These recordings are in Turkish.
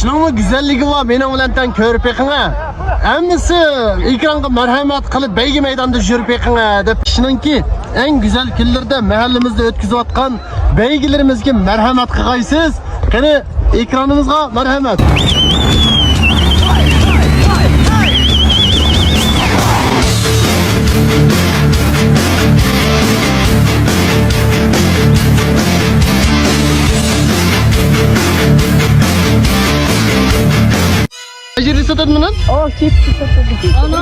Şunun güzelliği var benim bilen körüp ekine. Emmisi ekranға merhamet kılıp beygi meydanda jürüp ekine dep. Şununki en güzel günlerde mahallemizde ötküzüp atkan beygilerimizge merhamet kıgaysız. Kene ekranımızga merhamet. Acil satadın mı lan? Oh, çift satıldı.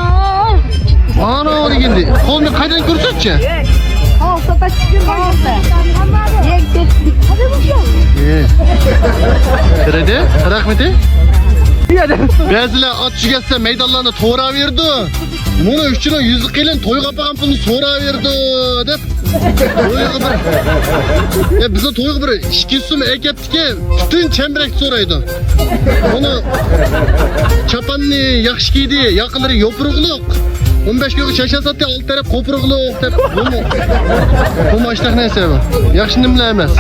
Ana o geldi. Kolunu kaydan görsötçe. Oh, sata çıkıyor orada. Yek tepki. Hadi bakalım. Kredi, rahmeti. Bazılar atçı gelse meydanlarına toğra verdi. Bunu üçünün yüzü kıyılın toy kapağın pulunu sonra verdi. Dep. Toy kapağın. Ya bize toy kapağın işkisimi ek ettik ki bütün çemberek soraydı. Onu çapanlı yakış giydi, yakıları yopurukluk. 15 gün şaşa sattı, alt taraf kopurukluk dep. Bu maçta neyse bu. Yakışını bile emez.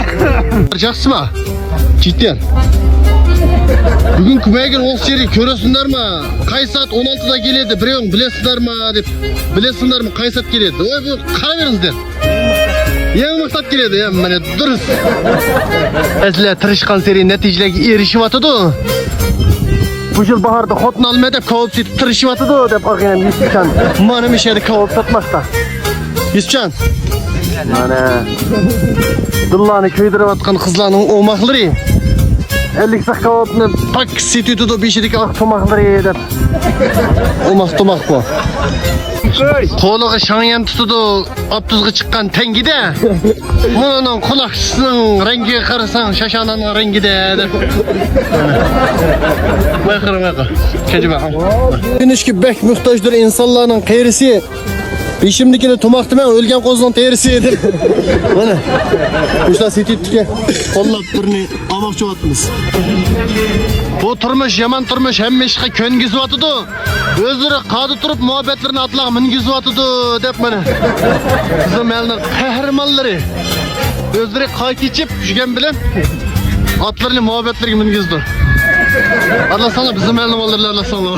Жақсы mı? Cidden. Bugün Kubayagir Olseri körüsünler mi? Kay saat 16'da geledi, bireyin bilesizler mi? Dep. Bilesizler mi? Kay saat geledi. Oy bu karaverinizler. Yeni maksat geledi ya, bana duruz. Ezle tırışkan seri neticelerine erişim atıdı. Bu yıl baharda hotun almaya da kavup tırışım atıdı dep arkayla Yusufcan. Manım işedi kavup satmakta. Yusufcan. Mana Dullani köydürüp atkan kızlarının omakları. 50 sak kavutunu pak situdu bir şeydik ak tomakları dep. Omak bu. Koluğu şanyan tutudu, abduzga çıkan tengi de. Bunun kulakçısının rengi karasan şaşananın rengi de. Bakır. Keci bakın. Güneş ki bek muhtaçdır insanların kayırısı. Şimdikini tomaktı ben ölgen kozunun terisi yedir. Bana. Kuşlar setittik ya. Kollap birini amak çoğattınız. Bu turmuş yaman turmuş hem meşke köngüzü atıdı. Özleri kadı turup muhabbetlerini atlak mingüzü atıdı dep bana. Bizim elinin kahramanları. Özleri kayıt içip şüken bilen atlarını muhabbetleri mingüzdü. Arlasana bizim elini mallarını arlasana.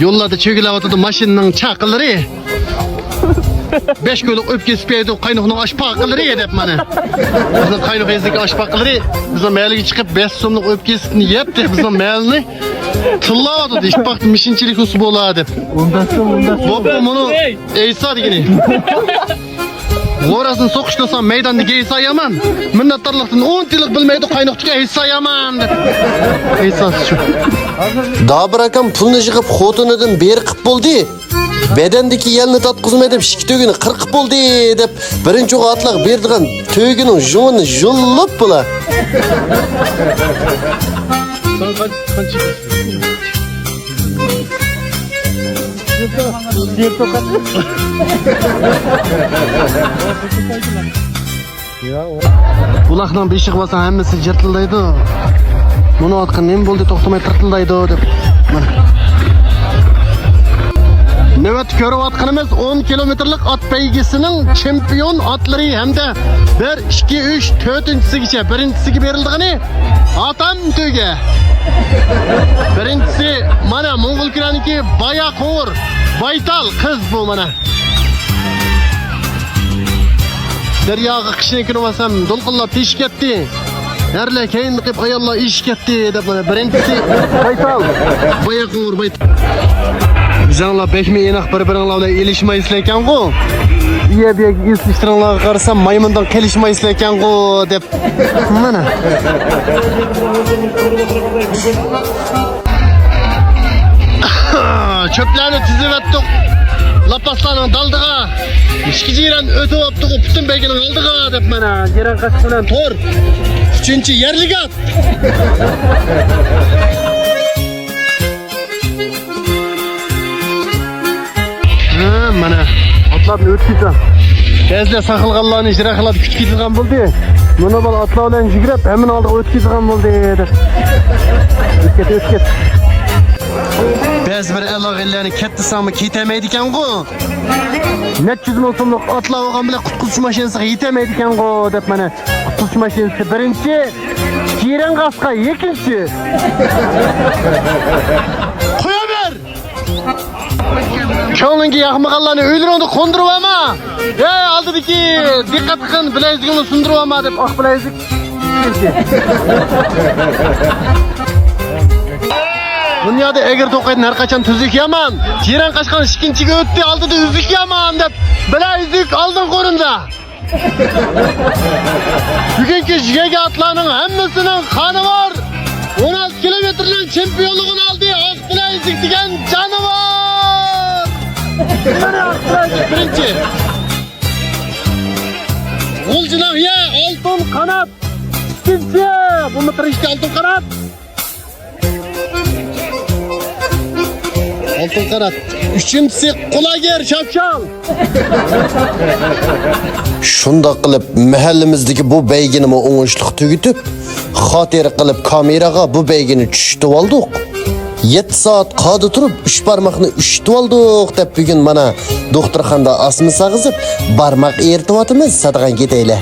Yollarda çögüle atıdı maşının çakılları. 5 köylik öpkesi peydi kaynağının aşpakları yedip bana. Bizim kaynak ezdeki aşpakları bizim meyliği çıkıp 5 somluk öpkesini yepti. Bizim meyliğini tıllavadı. İş baktım işinçilik usu bola edip. Ondan. Bopum onu Eysa digini. Orasını sokuştursam meydandaki Eysa yaman. Minnettarlıktan 10 yıllık bilmeydi kaynakçıya Eysa yaman dep. Eysa şu. Daha bırakam pulunu çıkıp xotunudan beri kıp buldu. Bedendeki yelini tatkızım edip şiki tögünü kırkıp buldu dep. Birinci oğu atlak berdiğen tögünün jumunu jullup bula. Bulakdan bir ışık basa hemmesi jırtıldaydı. Bunu atkan nem boldu toxtamay tırtıldaydı dep. Nöbet körüp atkanımız 10 kilometrlik at beygisinin çempiyon atları hem de 1, 2, 3, 4-üncüsü geçe. Birincisi berildiğini atam töge. Birincisi mana Mongol kiraniki baya koğur, baytal kız bu mana. Deryağı kışını kırmasam dolkullap teşik etti. Herle keyin kıp ayalla iş gitti dep mana. Birincisi baytal, baya koğur, baytal. Bizanlar bekme enak bir-birinlarla ilişmeyizleken go. İyi bir iliştiranlarga qarasam maymundan kelişmeyizleken go dep. Mana. Çöplerini tizip ettik. Lapaslarının daldığa. İşki jiran ötüp attık bütün beyginin aldığa dep mana. Jiran kaçık bilen tor. 3-cü yerlik at. Mana atlarını ötküzem. Bezle sakılganlarını jirakıladı kütküzgen buldu. Bunu bal atlarla jigirep hemen aldık ötküzgen buldu. Ötket. Bez bir elagillerini ketti samı kitemeydiken go. Net yüzüm olsunluk atlar oğan bile kutkusu maşinesi yitemeydiken go dep mana. Kutkusu maşinesi birinci, Jiren Kaska ikinci. Koyaver. Çoğununki yakmakallarını öldürüyordu kondurup ama. Aldı ki dikkat kın bilezikini sundurup ama deyip ah bilezik. Dünyada eğer toqaydın her kaçan tüzük yaman. Jiren kaçkan şikinçiga öttü aldı da üzük yaman deyip bilezik aldın korunda. Bugünkü jige atlarının hemmesinin kanı var. 16 kilometreden şampiyonluğunu aldı. Akbilezik diyen canı var. Akbilezik birinci. Olcunak ya altın kanat. İkinci. Bu mıtır işte altın kanat. Altın kanat. Üçüncüsü Kulager Şapşal. Şunda qilib mahallamizdagi bu beygini o'ngishliq tugitib, xotira qilib kameraga bu beygini tushitib oldik. 7 soat qadi turib 3 barmoqni ushitib oldik deb bugun mana doktorxonada asma sag'izib, barmoq eritib otimiz sadagan ketaylar.